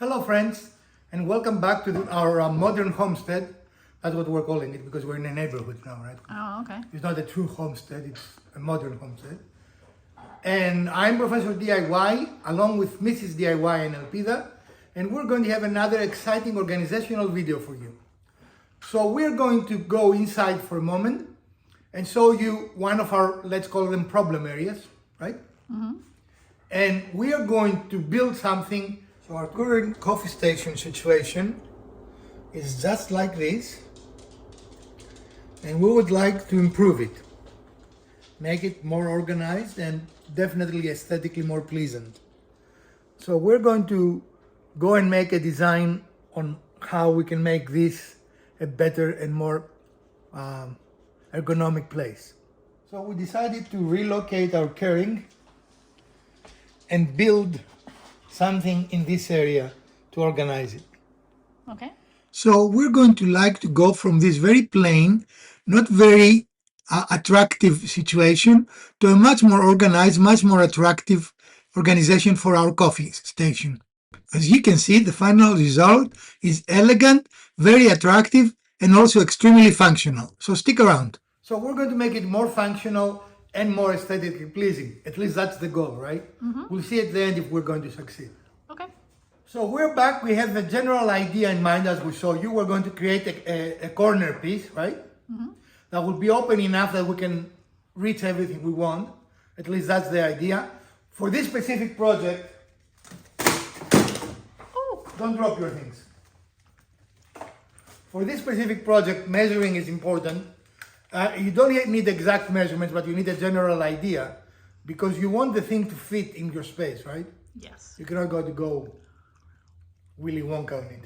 Hello friends, and welcome back to our modern homestead. That's what we're calling it because we're in a neighborhood now, right? Oh, okay. It's not a true homestead, it's a modern homestead. And I'm Professor DIY along with Mrs. DIY and Elpida, and we're going to have another exciting organizational video for you. So we're going to go inside for a moment and show you one of our, let's call them problem areas, right? Mm-hmm. And we are going to build something. So our current coffee station situation is just like this, and we would like to improve it, make it more organized and definitely aesthetically more pleasant. So we're going to go and make a design on how we can make this a better and more ergonomic place. So we decided to relocate our Keurig and build something in this area to organize it. Okay. So we're going to like to go from this very plain, not very attractive situation to a much more organized, much more attractive organization for our coffee station. As you can see, the final result is elegant, very attractive, and also extremely functional. So stick around. So we're going to make it more functional and more aesthetically pleasing. At least that's the goal, right? Mm-hmm. We'll see at the end if we're going to succeed. Okay. So we're back. We have the general idea in mind as we show you. We're going to create a corner piece, right? Mm-hmm. That will be open enough that we can reach everything we want. At least that's the idea. For this specific project, don't drop your things. For this specific project, measuring is important. You don't need exact measurements, but you need a general idea because you want the thing to fit in your space, right? Yes. You cannot go Willy Wonka on it.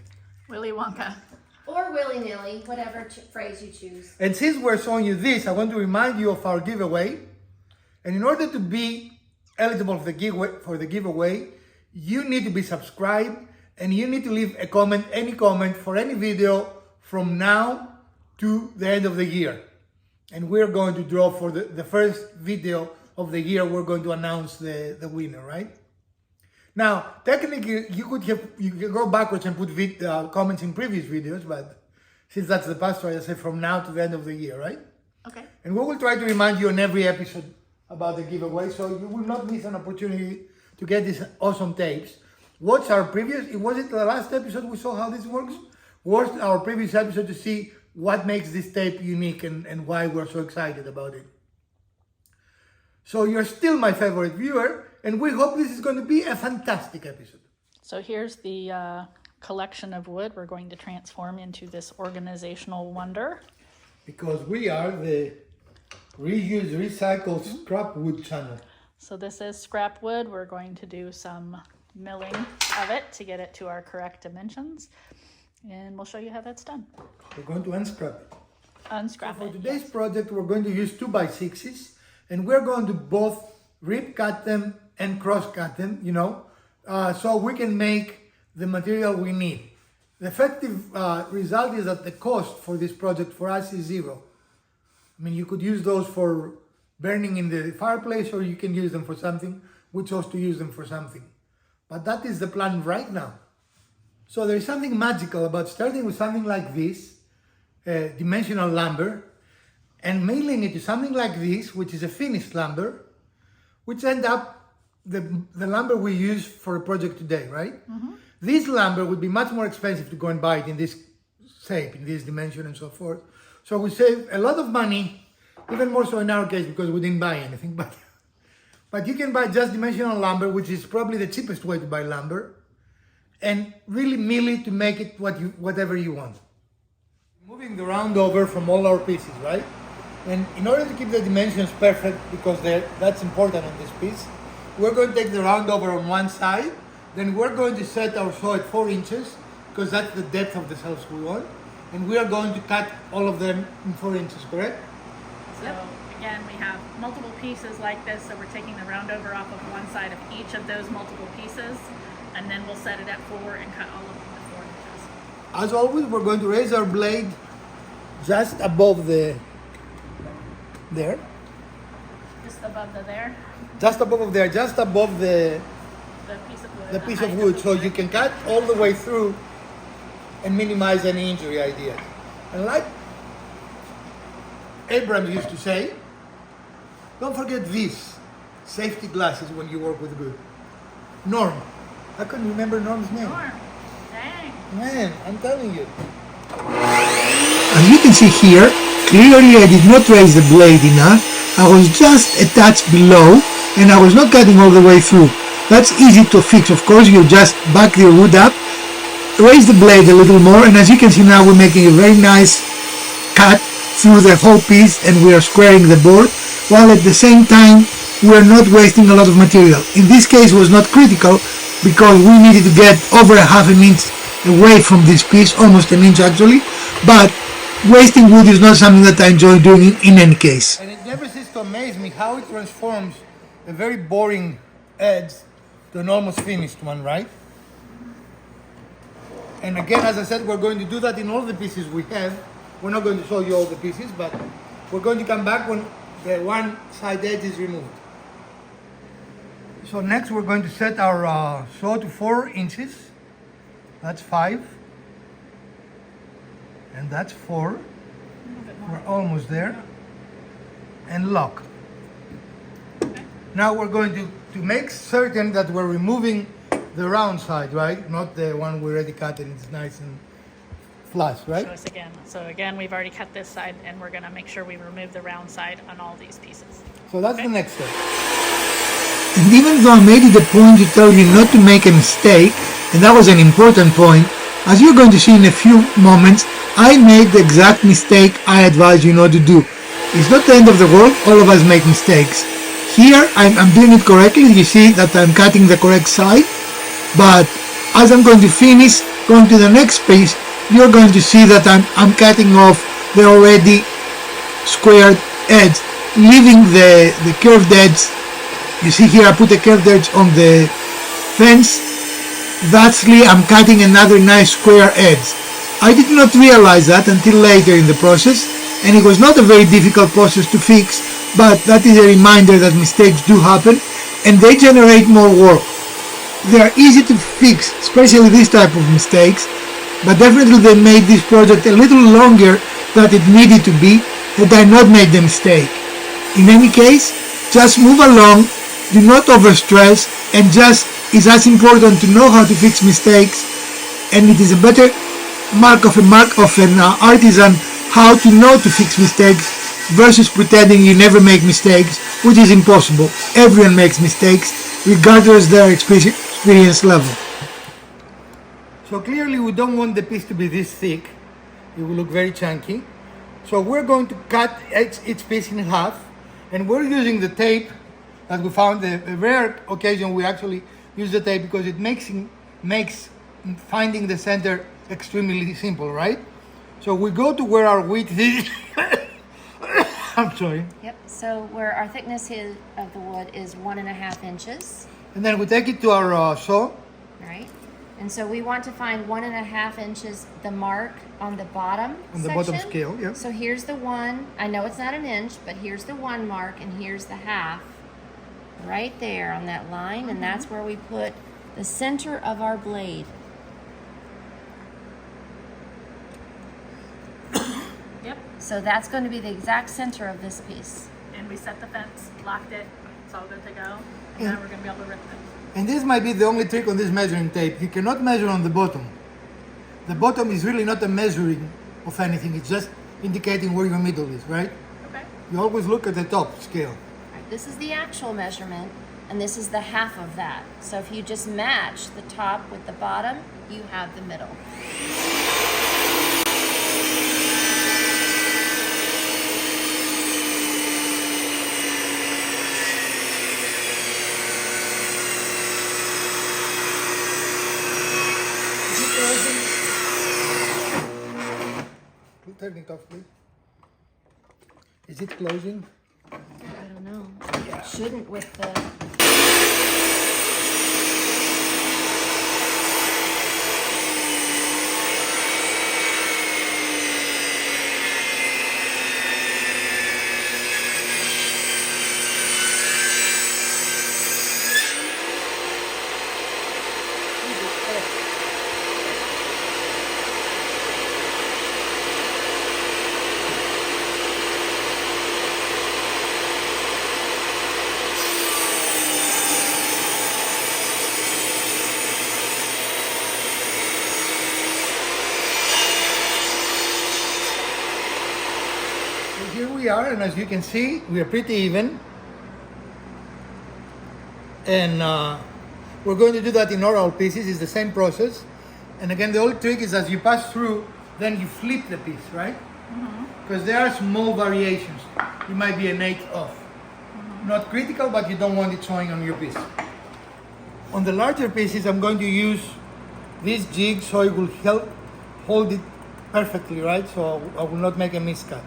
Willy Wonka. Or willy-nilly, whatever phrase you choose. And since we're showing you this, I want to remind you of our giveaway. And in order to be eligible for the giveaway, you need to be subscribed and you need to leave a comment, any comment for any video from now to the end of the year. And we're going to draw for the first video of the year, we're going to announce the winner, right? Now, technically, you can go backwards and put comments in previous videos, but since that's the password, I say from now to the end of the year, right? Okay. And we will try to remind you on every episode about the giveaway, so you will not miss an opportunity to get these awesome tapes. Watch our previous, was it the last episode we saw how this works? Watch our previous episode to see what makes this tape unique and why we're so excited about it. So you're still my favorite viewer, and we hope this is going to be a fantastic episode. So here's the collection of wood we're going to transform into this organizational wonder. Because we are the reuse, recycle, scrap wood channel. So this is scrap wood. We're going to do some milling of it to get it to our correct dimensions. And we'll show you how that's done. We're going to unscrap it. Unscrap So it. for today's project, we're going to use 2x6s, and we're going to both rip cut them and cross cut them, so we can make the material we need. The effective result is that the cost for this project for us is zero. I mean, you could use those for burning in the fireplace, or you can use them for something. We chose to use them for something. But that is the plan right now. So there is something magical about starting with something like this, dimensional lumber, and mailing it to something like this, which is a finished lumber, which end up the lumber we use for a project today, right? Mm-hmm. This lumber would be much more expensive to go and buy it in this shape, in this dimension and so forth. So we save a lot of money, even more so in our case because we didn't buy anything, but you can buy just dimensional lumber, which is probably the cheapest way to buy lumber, and really mill it to make it whatever you want. Moving the round over from all our pieces, right? And in order to keep the dimensions perfect, because that's important on this piece, we're going to take the round over on one side, then we're going to set our saw at 4 inches, because that's the depth of the shelves we want, and we are going to cut all of them in 4 inches, correct? So again, we have multiple pieces like this, so we're taking the round over off of one side of each of those multiple pieces, and then we'll set it at 4 and cut all of them to 4 inches. As always, we're going to raise our blade just above there. Just above the there. Just above there, just above the The piece of wood. the piece of wood, so you can cut all the way through and minimize any injury ideas. And like Abrams used to say, don't forget these safety glasses when you work with wood. Norm. I couldn't remember Norm's name. Norm. Dang. Man, I'm telling you. As you can see here, clearly I did not raise the blade enough. I was just a touch below and I was not cutting all the way through. That's easy to fix, of course. You just back your wood up, raise the blade a little more, and as you can see now we're making a very nice cut through the whole piece and we are squaring the board, while at the same time we're not wasting a lot of material. In this case it was not critical because we needed to get over a half an inch away from this piece, almost an inch actually, but wasting wood is not something that I enjoy doing in any case. And it never ceases to amaze me how it transforms a very boring edge to an almost finished one, right? And again, as I said, we're going to do that in all the pieces we have. We're not going to show you all the pieces, but we're going to come back when the one side edge is removed. So next we're going to set our saw to 4 inches. That's 5. And that's 4. We're almost there. And lock. Now we're going to make certain that we're removing the round side, right? Not the one we already cut and it's nice and flush, right? Show us again. So again, we've already cut this side and we're gonna make sure we remove the round side on all these pieces. So that's the next step. And even though I made it a point to tell you not to make a mistake, and that was an important point, as you're going to see in a few moments, I made the exact mistake I advise you not to do. It's not the end of the world, all of us make mistakes. Here I'm doing it correctly, you see that I'm cutting the correct side, but as I'm going to finish, going to the next piece, you're going to see that I'm cutting off the already squared edge, leaving the curved edge. You see here I put a curved edge on the fence. Thusly I'm cutting another nice square edge. I did not realize that until later in the process, and it was not a very difficult process to fix, but that is a reminder that mistakes do happen and they generate more work. They are easy to fix, especially this type of mistakes, but definitely they made this project a little longer than it needed to be had I not made the mistake. In any case, just move along, do not overstress, and just is as important to know how to fix mistakes, and it is a better mark of an artisan how to know to fix mistakes versus pretending you never make mistakes, which is impossible. Everyone makes mistakes, regardless their experience level. So clearly we don't want the piece to be this thick. It will look very chunky. So we're going to cut each piece in half, and we're using the tape that we found. A rare occasion we actually use the tape because it makes finding the center extremely simple, right? So we go to where our width is. I'm sorry. Yep. So where our thickness is of the wood is 1.5 inches. And then we take it to our saw. Right. And so we want to find 1.5 inches, the mark on the bottom On the section. bottom scale, yeah. So here's the 1. I know it's not an inch, but here's the 1 mark, and here's the half. Right there on that line, and that's where we put the center of our blade. Yep. So that's going to be the exact center of this piece. And we set the fence, locked it, it's all good to go. And now we're gonna be able to rip it. And this might be the only trick on this measuring tape. You cannot measure on the bottom. The bottom is really not a measuring of anything. It's just indicating where your middle is, right? Okay. You always look at the top scale. Right, this is the actual measurement, and this is the half of that. So if you just match the top with the bottom, you have the middle. Turn it off, please. Is it closing? I don't know. It shouldn't with the... here we are, and as you can see, we are pretty even. And we're going to do that in all pieces. It's the same process. And again, the old trick is as you pass through, then you flip the piece, right? Because there are small variations. You might be an eighth off. Not critical, but you don't want it showing on your piece. On the larger pieces, I'm going to use this jig so it will help hold it perfectly, right? So I will not make a miscut.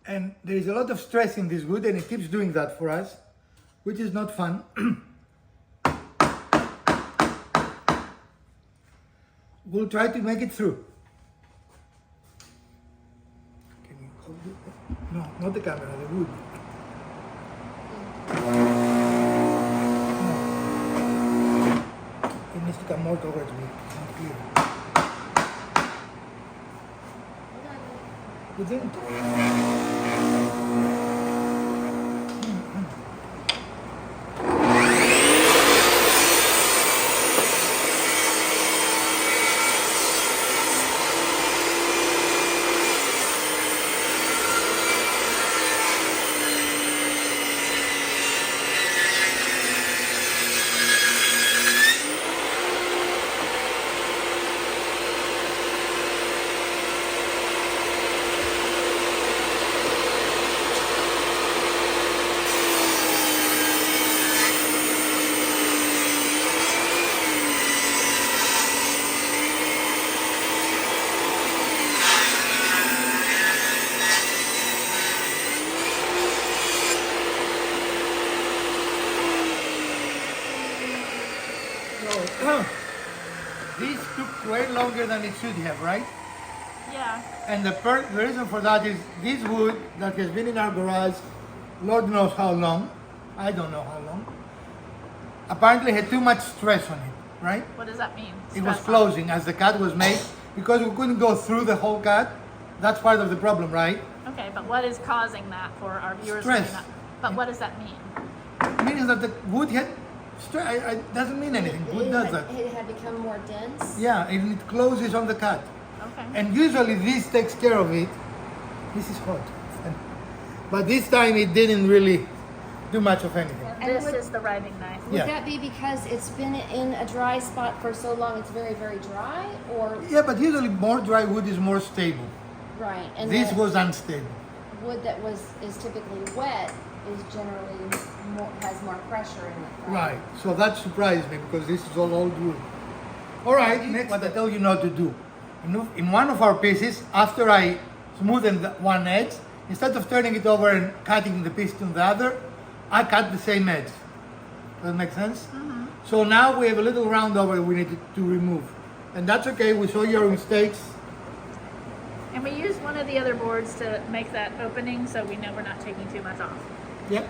And there is a lot of stress in this wood, and it keeps doing that for us, which is not fun. We'll try to make it through. Can you hold it? No, not the camera, the wood. No. It needs to come more towards me. It's not clear. Good thing. This took way longer than it should have, right? Yeah. And the reason for that is this wood that has been in our garage, Lord knows how long, I don't know how long, apparently had too much stress on it, right? What does that mean? It was Stress on- closing as the cut was made because we couldn't go through the whole cut. That's part of the problem, right? Okay, but what is causing that for our viewers? who Stress. may not- But what does that mean? It means that the wood had stress. It doesn't mean anything. Wood does that. It had become more dense. Yeah, and it closes on the cut. Okay. And usually this takes care of it. This is hot. But this time it didn't really do much of anything. And This would- is the writing knife. Would Yeah. that be because it's been in a dry spot for so long it's very, very dry? Or Yeah, but usually more dry wood is more stable. right. And This the was unstable. wood that is typically wet is generally has more pressure in it. Right. So that surprised me because this is all old wood. All right, next what I tell you not to do. In one of our pieces, after I smoothened one edge, instead of turning it over and cutting the piece to the other, I cut the same edge. Does that make sense? So now we have a little round over we need to remove. And that's okay, we saw your mistakes. And we use one of the other boards to make that opening so we know we're not taking too much off. Yep.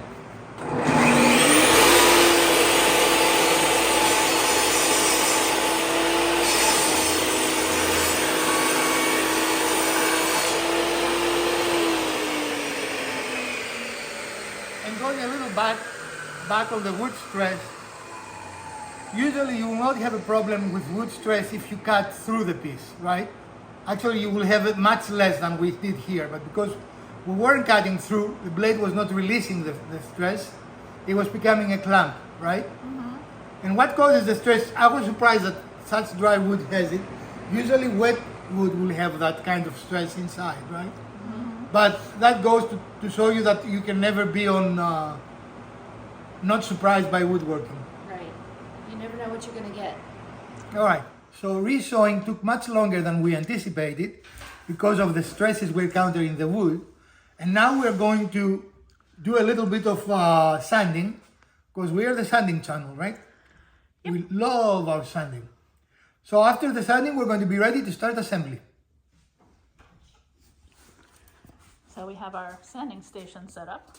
And going a little back on the wood stress, usually you will not have a problem with wood stress if you cut through the piece, right? Actually, you will have it much less than we did here, but because we weren't cutting through, the blade was not releasing the stress, it was becoming a clamp, right? And what causes the stress, I was surprised that such dry wood has it. Usually wet wood will have that kind of stress inside, right? But that goes to show you that you can never be on, not surprised by woodworking. Right. You never know what you're going to get. All right, so resawing took much longer than we anticipated because of the stresses we encountered in the wood. And now we're going to do a little bit of sanding because we are the sanding channel, right? Yep. We love our sanding. So after the sanding, we're going to be ready to start assembly. So we have our sanding station set up.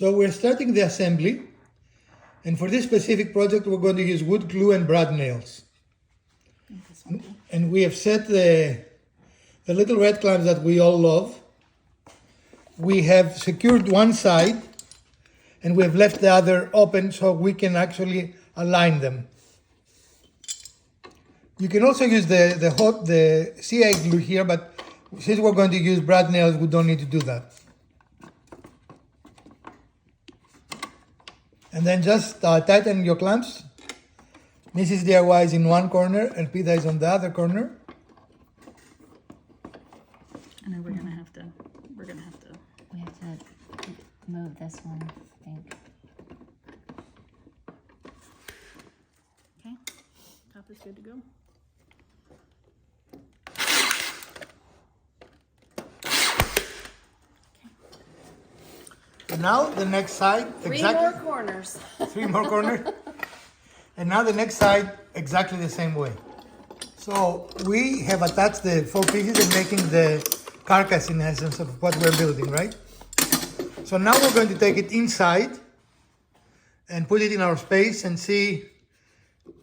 So we're starting the assembly, and for this specific project we're going to use wood glue and brad nails. And we have set the little red clamps that we all love. We have secured one side and we have left the other open so we can actually align them. You can also use the CI glue here, but since we're going to use brad nails, we don't need to do that. And then just tighten your clamps. Mrs. DIY is in one corner and Pita is on the other corner. And then we have to We have to move this one, I think. okay. Top is good to go. And now the next side, Three more corners. 3 more corners. And now the next side, exactly the same way. So we have attached the 4 pieces and making the carcass in essence of what we're building, right? So now we're going to take it inside and put it in our space and see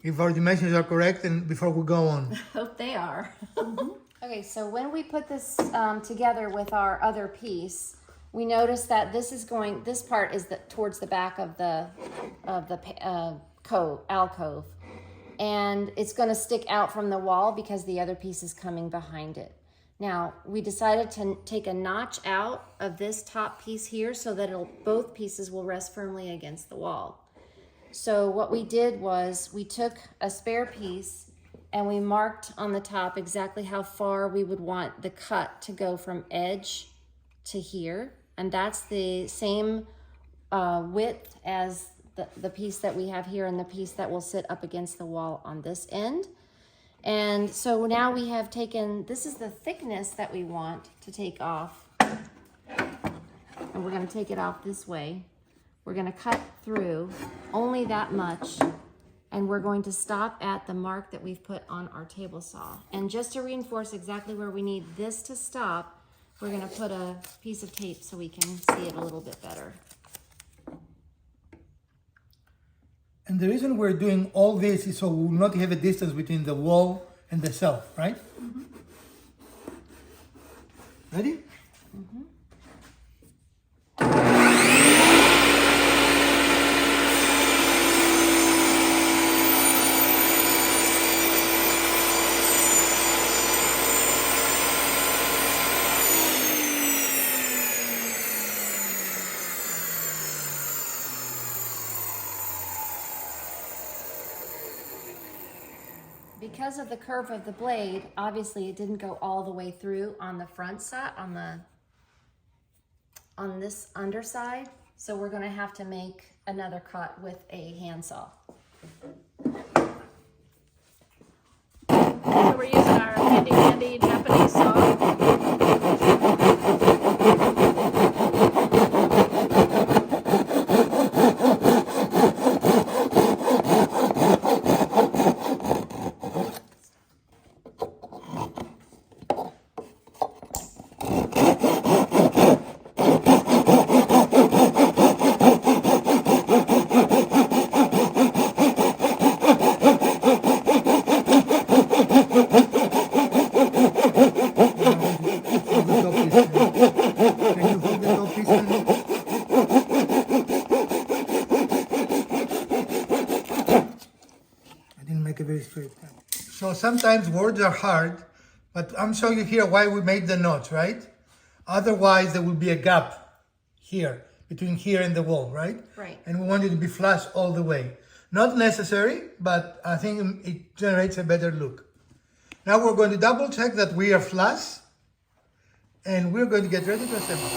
if our dimensions are correct and before we go on. Hope they are. Okay, so when we put this together with our other piece, we notice that this part is towards the back of the alcove, and it's going to stick out from the wall because the other piece is coming behind it. Now, we decided to take a notch out of this top piece here so that both pieces will rest firmly against the wall. So what we did was we took a spare piece and we marked on the top exactly how far we would want the cut to go from edge to here. And that's the same width as the piece that we have here and the piece that will sit up against the wall on this end. And so now we have taken, this is the thickness that we want to take off. And we're going to take it off this way. We're going to cut through only that much. And we're going to stop at the mark that we've put on our table saw. And just to reinforce exactly where we need this to stop, we're going to put a piece of tape so we can see it a little bit better. And the reason we're doing all this is so we will not have a distance between the wall and the shelf, right? Mm-hmm. Ready? Mm-hmm. Because of the curve of the blade, obviously it didn't go all the way through on the front side, on this underside. So we're going to have to make another cut with a handsaw. So we're using our handy Japanese saw. So sometimes words are hard, but I'm showing you here why we made the notch, right? Otherwise there will be a gap here, between here and the wall, right? Right. And we want it to be flush all the way. Not necessary, but I think it generates a better look. Now we're going to double check that we are flush, and we're going to get ready to assemble.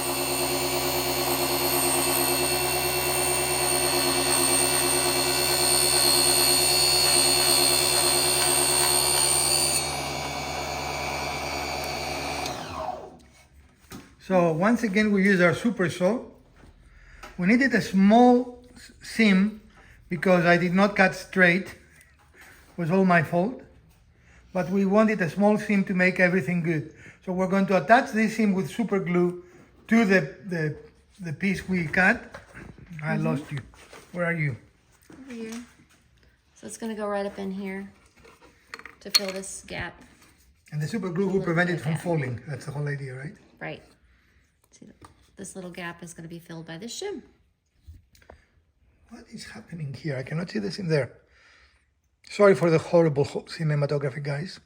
So once again, we use our super saw. We needed a small seam because I did not cut straight. It was all my fault. But we wanted a small seam to make everything good. So we're going to attach this seam with super glue to the piece we cut. I lost you. Where are you? Over here. So it's going to go right up in here to fill this gap. And the super glue will prevent it from falling. That's the whole idea, right? Right. See, this little gap is going to be filled by this shim. What is happening here? I cannot see this in there. Sorry for the horrible cinematography, guys.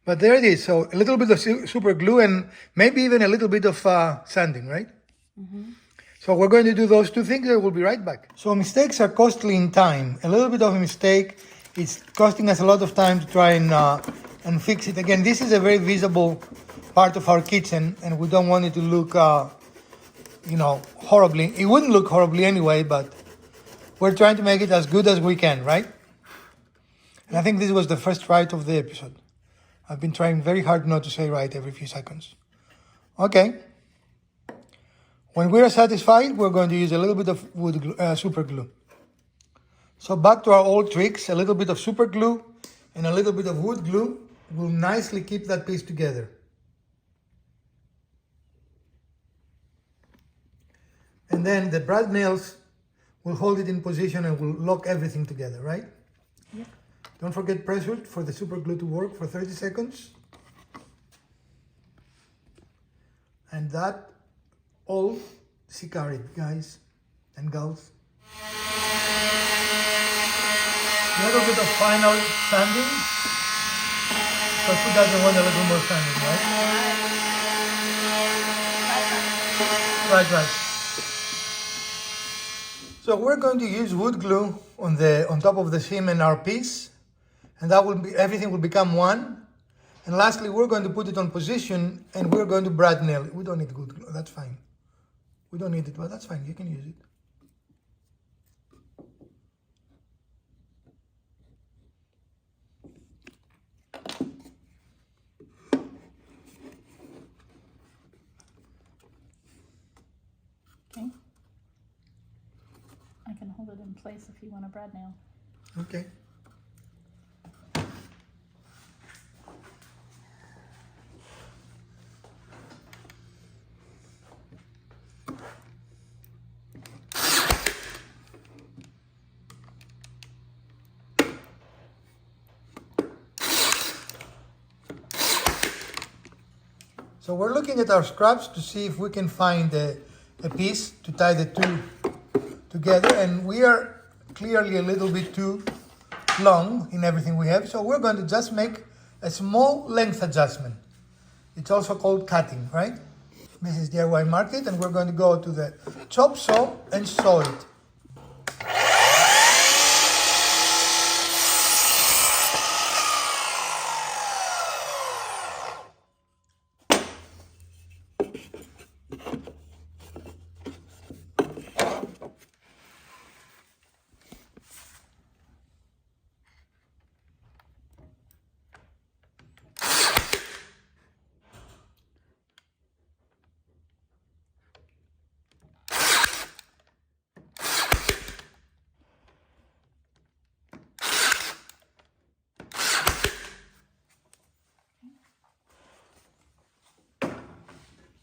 But there it is. So a little bit of super glue and maybe even a little bit of sanding, right? So we're going to do those two things and we'll be right back. So mistakes are costly in time. A little bit of a mistake, it's costing us a lot of time to try and fix it. Again, this is a very visible part of our kitchen and we don't want it to look, horribly. It wouldn't look horribly anyway, but we're trying to make it as good as we can, right? And I think this was the first right of the episode. I've been trying very hard not to say right every few seconds. Okay. When we're satisfied, we're going to use a little bit of super glue. So back to our old tricks, a little bit of super glue and a little bit of wood glue will nicely keep that piece together. And then the brad nails will hold it in position and will lock everything together, right? Yep. Don't forget pressure for the super glue to work for 30 seconds. And that all sicarite, guys and gals. A little bit of final sanding. Because who doesn't want a little more sanding, right? Right. So we're going to use wood glue on top of the seam and our piece, and that will be everything will become one. And lastly, we're going to put it on position, and we're going to brad nail it. We don't need wood glue. That's fine. We don't need it, but that's fine. You can use it. Okay. I can hold it in place if you want a brad nail. Okay. So we're looking at our scraps to see if we can find a piece to tie the two together, and we are clearly a little bit too long in everything we have, so we're going to just make a small length adjustment. It's also called cutting, right? This is DIY Market, and we're going to go to the chop saw and saw it.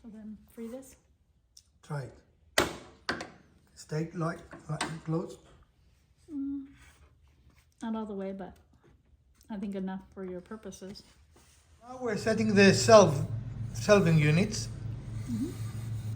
So then free this. Try it. Stay like close. Not all the way, but I think enough for your purposes. Now we're setting the shelving units.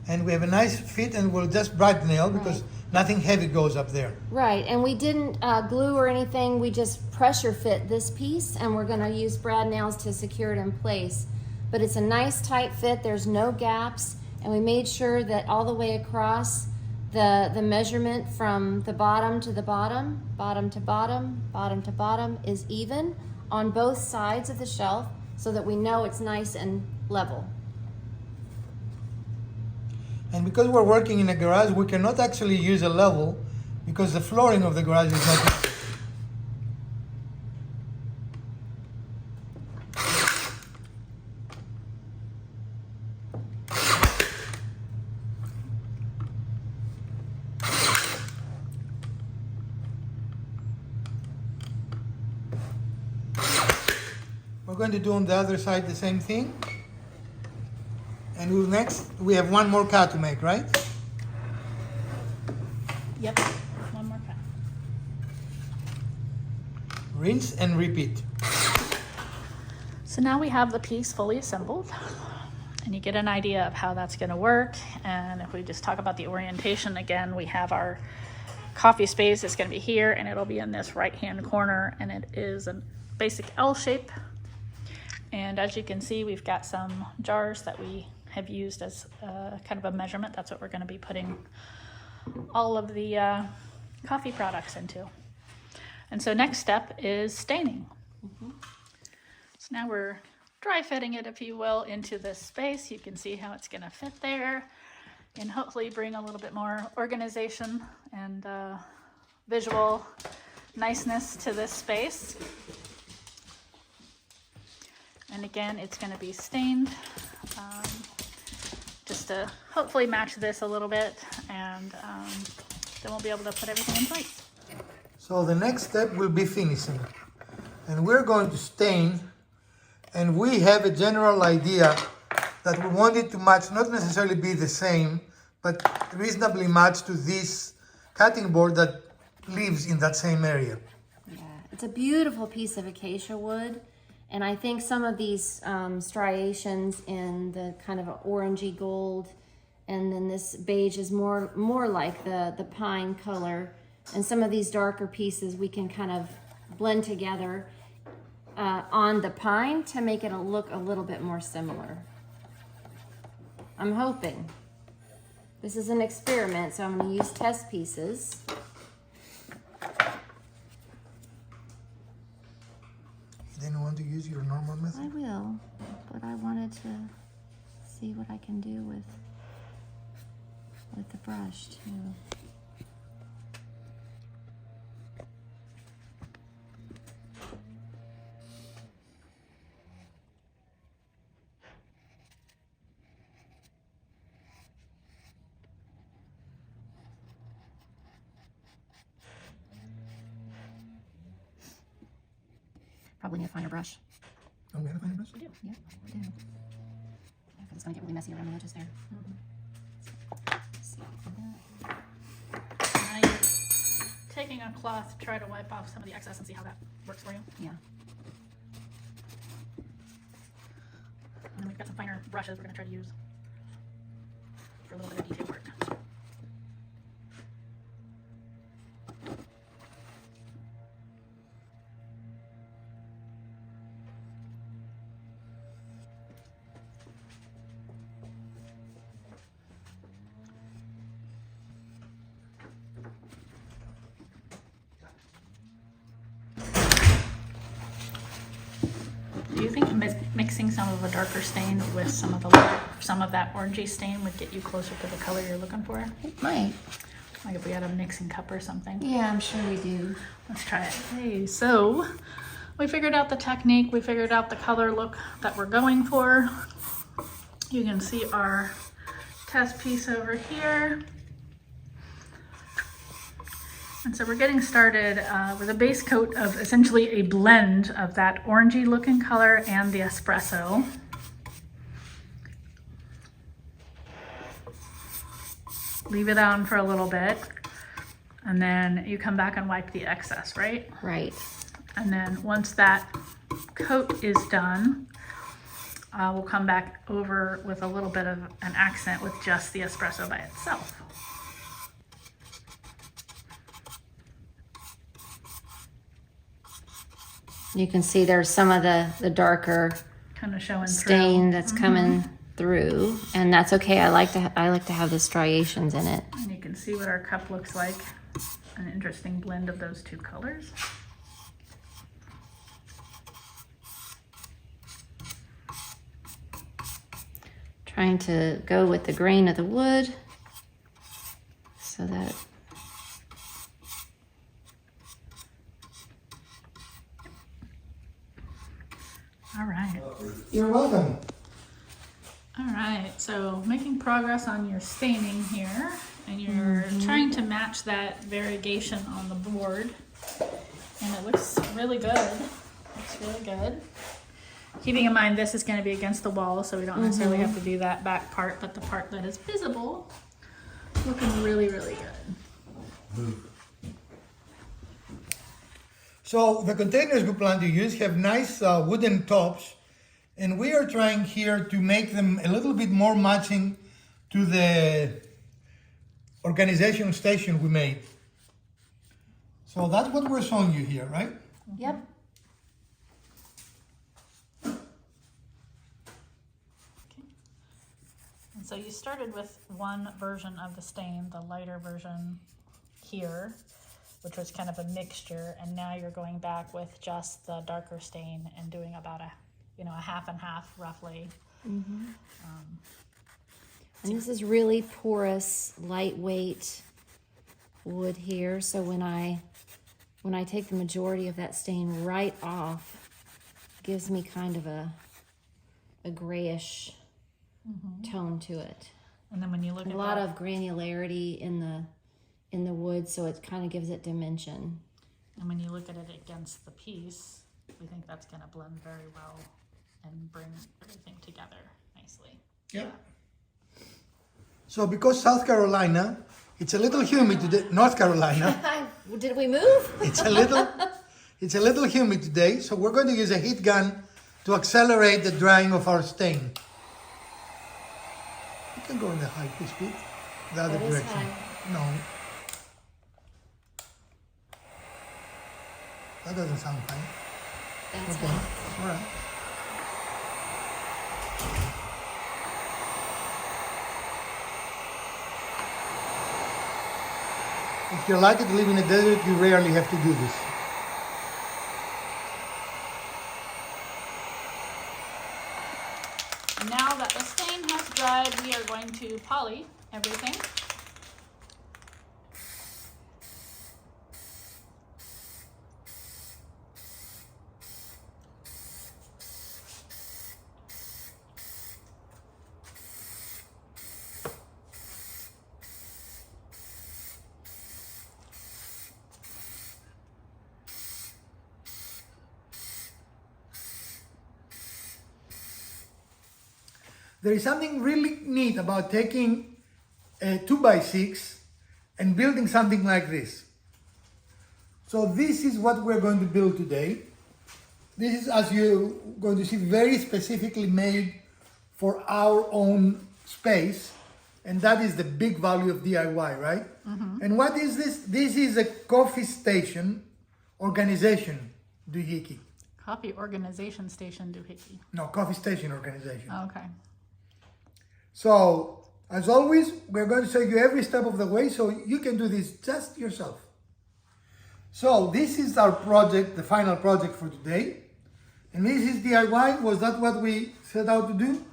And we have a nice fit, and we'll just brad nail because nothing heavy goes up there. Right, and we didn't glue or anything. We just pressure fit this piece, and we're going to use brad nails to secure it in place. But it's a nice tight fit. There's no gaps, and we made sure that all the way across the measurement from the bottom to the bottom, bottom to bottom, bottom to bottom is even on both sides of the shelf so that we know it's nice and level. And because we're working in a garage, we cannot actually use a level because the flooring of the garage is not. We're going to do on the other side the same thing. And next, we have one more cut to make, right? Yep, one more cut. Rinse and repeat. So now we have the piece fully assembled, and you get an idea of how that's going to work. And if we just talk about the orientation again, we have our coffee space. It's going to be here, and it'll be in this right-hand corner, and it is a basic L shape. And as you can see, we've got some jars that we have used as kind of a measurement. That's what we're going to be putting all of the coffee products into. And so next step is staining. So now we're dry fitting it, if you will, into this space. You can see how it's going to fit there and hopefully bring a little bit more organization and visual niceness to this space. And again, it's going to be stained just to hopefully match this a little bit, and then we'll be able to put everything in place. So the next step will be finishing. And we're going to stain, and we have a general idea that we want it to match, not necessarily be the same, but reasonably match to this cutting board that lives in that same area. Yeah, it's a beautiful piece of acacia wood. And I think some of these striations in the kind of orangey gold, and then this beige is more like the pine color. And some of these darker pieces we can kind of blend together on the pine to make it look a little bit more similar. I'm hoping. This is an experiment, so I'm going to use test pieces. You didn't want to use your normal method? I will, but I wanted to see what I can do with the brush too. Probably need a finer brush. Oh, we have a finer brush? We do. Yeah, we do. Yeah, 'cause it's gonna get really messy around the edges there. See, Now you're taking a cloth to try to wipe off some of the excess and see how that works for you. yeah. And then we've got some finer brushes we're going to try to use for a little bit of detail work. Do you think mixing some of a darker stain with some of that orangey stain would get you closer to the color you're looking for? It might. Like if we had a mixing cup or something. Yeah, I'm sure we do. Let's try it. Hey, so we figured out the technique. We figured out the color look that we're going for. You can see our test piece over here. And so we're getting started with a base coat of essentially a blend of that orangey looking color and the espresso. Leave it on for a little bit, and then you come back and wipe the excess, right? Right. And then once that coat is done, we'll come back over with a little bit of an accent with just the espresso by itself. You can see there's some of the darker Kind of showing stain through. that's coming through, and that's okay. I like to have the striations in it. And you can see what our cup looks like. An interesting blend of those two colors. Trying to go with the grain of the wood so that All right. You're welcome. All right, so making progress on your staining here, and you're trying to match that variegation on the board, and it looks really good. Looks really good. Keeping in mind this is going to be against the wall, so we don't necessarily have to do that back part, but the part that is visible, looking really, really good. So the containers we plan to use have nice wooden tops, and we are trying here to make them a little bit more matching to the organization station we made. So that's what we're showing you here, right? Yep. And so you started with one version of the stain, the lighter version here, which was kind of a mixture, and now you're going back with just the darker stain and doing about a half and half roughly. And this is really porous, lightweight wood here. So when I take the majority of that stain right off, it gives me kind of a grayish tone to it. And then when you look at A lot of granularity in the wood, so it kind of gives it dimension. And when you look at it against the piece, we think that's going to blend very well and bring everything together nicely. Yeah. So because South Carolina, it's a little humid today. North Carolina, Did we move? it's a little humid today. So we're going to use a heat gun to accelerate the drying of our stain. You can go in the high speed, the other That is direction. high. No. That doesn't sound fine. That's Okay. fine. All right. If you're lucky to live in a desert, you rarely have to do this. And now that the stain has dried, we are going to poly everything. There is something really neat about taking a 2x6 and building something like this. So this is what we're going to build today. This is, as you're going to see, very specifically made for our own space. And that is the big value of DIY, right? And what is this? This is a coffee station organization doohickey. Coffee organization station doohickey. No, coffee station organization. Okay. So, as always, we're going to show you every step of the way so you can do this just yourself. So, this is our project, the final project for today. And this is DIY. Was that what we set out to do?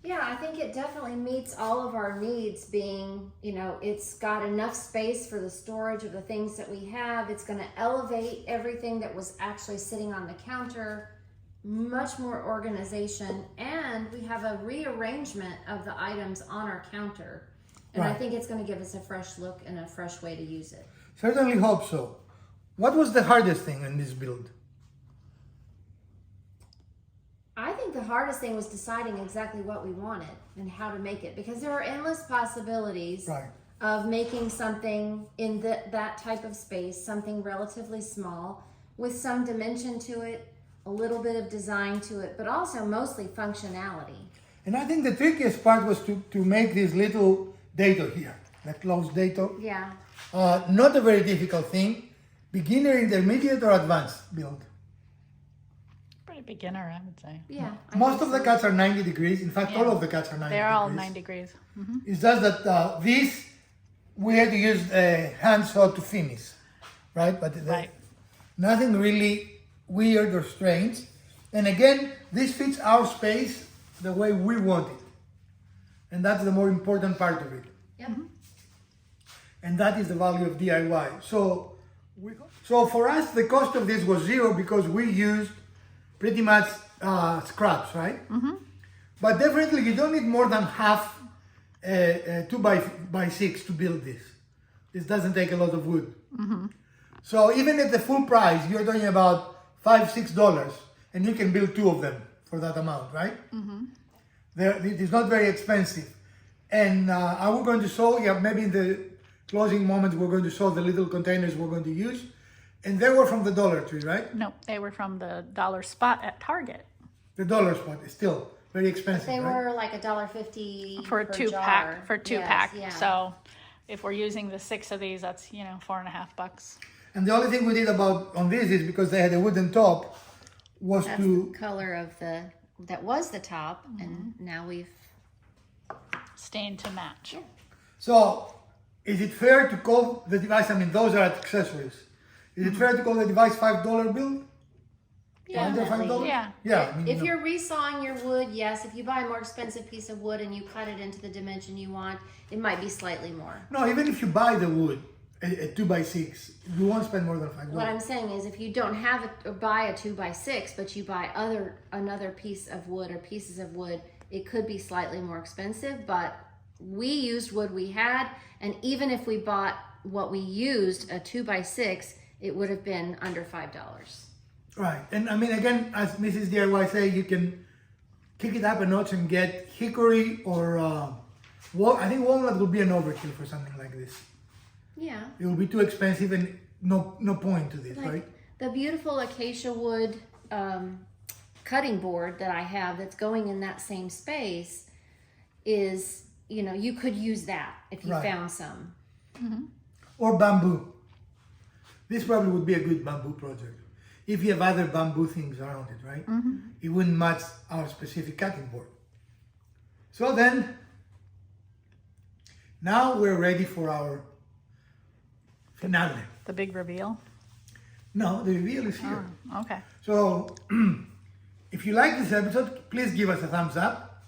Yeah, I think it definitely meets all of our needs, being, it's got enough space for the storage of the things that we have. It's going to elevate everything that was actually sitting on the counter, much more organization, and we have a rearrangement of the items on our counter. And I Right. think it's going to give us a fresh look and a fresh way to use it. Certainly hope so. What was the hardest thing in this build? I think the hardest thing was deciding exactly what we wanted and how to make it, because there are endless possibilities Right. of making something in that type of space, something relatively small, with some dimension to it, a little bit of design to it, but also mostly functionality. And I think the trickiest part was to make this little dator here, the closed dator. Yeah. Not a very difficult thing. Beginner, intermediate, or advanced build. Pretty beginner, I would say. Yeah. I Most think of the so. cuts are 90 degrees. In fact, all of the cuts are 90 They're degrees. all 9 degrees. It's just that this, we had to use a handsaw to finish, right? But Right. nothing really weird or strange. And again, this fits our space the way we want it. And that's the more important part of it. Yep. And that is the value of DIY. So for us, the cost of this was zero because we used pretty much scraps, right? But definitely you don't need more than half 2x6 to build this. This doesn't take a lot of wood. So even at the full price, you're talking about $5-6, and you can build 2 of them for that amount, right? It is not very expensive. And I was going to show you maybe in the closing moments, we're going to show the little containers we're going to use. And they were from the Dollar Tree, right? No, they were from the dollar spot at Target The dollar spot is still very expensive, They right? were like $1.50 for a per two jar. pack. For two Yes, pack. yeah. So if we're using the 6 of these, that's $4.50. And the only thing we did on this is because they had a wooden top was That's to the color of that was the top, and now we've Stained to match. So, is it fair to call the device, I mean, those are accessories. Is it fair to call the device $5 bill? Under $5? Yeah. Yeah. I mean, If you're resawing your wood, yes. If you buy a more expensive piece of wood and you cut it into the dimension you want, it might be slightly more. No, even if you buy the wood, a 2x6, you won't spend more than $5. What I'm saying is, if you don't have or buy a 2x6, but you buy another piece of wood or pieces of wood, it could be slightly more expensive. But we used wood we had, and even if we bought what we used, a 2x6, it would have been under $5. Right, and I mean, again, as Mrs. DIY say, you can kick it up a notch and get hickory or I think walnut would be an overkill for something like this. Yeah. It will be too expensive and no point to this, Like right? the beautiful acacia wood cutting board that I have that's going in that same space is, you could use that if you Right. found some. Or bamboo. This probably would be a good bamboo project. If you have other bamboo things around it, right? It wouldn't match our specific cutting board. So then, now we're ready for our finale. The big reveal. No, the reveal is here. Okay. So, if you like this episode, please give us a thumbs up.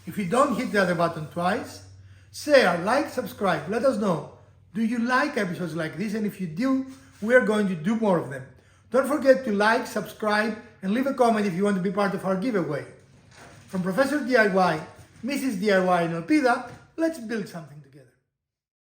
If you don't, hit the other button twice. Share, like, subscribe. Let us know. Do you like episodes like this? And if you do, we're going to do more of them. Don't forget to like, subscribe, and leave a comment if you want to be part of our giveaway. From Professor DIY, Mrs. DIY, and Elpida, let's build something.